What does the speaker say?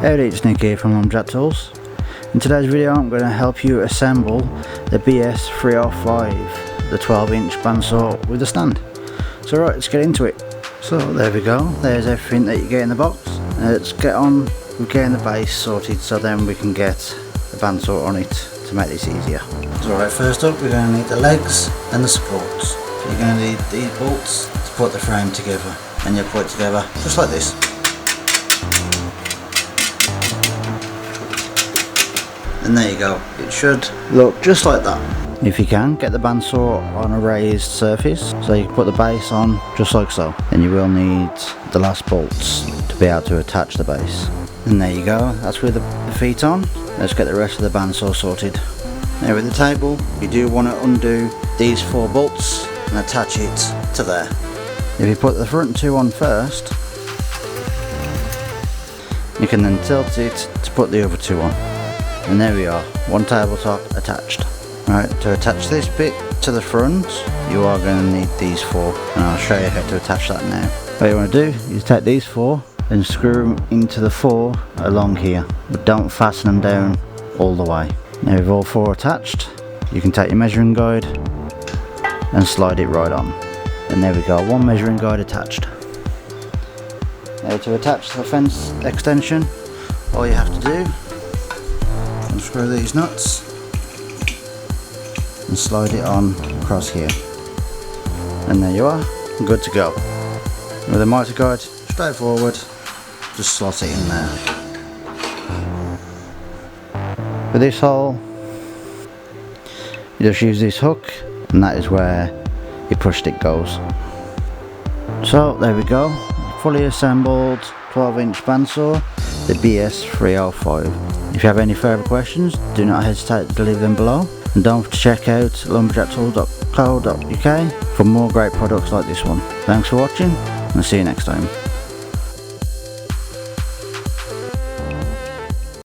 Howdy, it's Nick here from Lumberjack Tools. In today's video I'm going to help you assemble the BS305, the 12-inch bandsaw with a stand. So right, let's get into it. So there we go, there's everything that you get in the box. Let's get on with getting the base sorted so then we can get the bandsaw on it to make this easier. So right, first up we're going to need the legs and the supports. So you're going to need these bolts to put the frame together, and you'll put it together just like this. And there you go, it should look just like that. If you can, get the bandsaw on a raised surface so you can put the base on just like so. Then you will need the last bolts to be able to attach the base. And there you go, that's with the feet on. Let's get the rest of the bandsaw sorted. Now with the table, you do want to undo these 4 bolts and attach it to there. If you put the front 2 on first, you can then tilt it to put the other 2 on. And there we are, one tabletop attached. Right, to attach this bit to the front, you are going to need these 4, and I'll show you how to attach that now. What you want to do is take these 4 and screw them into the 4 along here, but don't fasten them down all the way. Now with all 4 attached, you can take your measuring guide and slide it right on. And there we go, one measuring guide attached. Now to attach the fence extension, all you have to do, unscrew these nuts and slide it on across here, and there you are, good to go. With a mitre guide, straightforward, just slot it in there. For this hole, you just use this hook, and that is where your push stick goes. So there we go, fully assembled 12-inch bandsaw, the BS305. If you have any further questions, do not hesitate to leave them below, and don't forget to check out lumberjacktools.co.uk for more great products like this one. Thanks for watching, and I'll see you next time.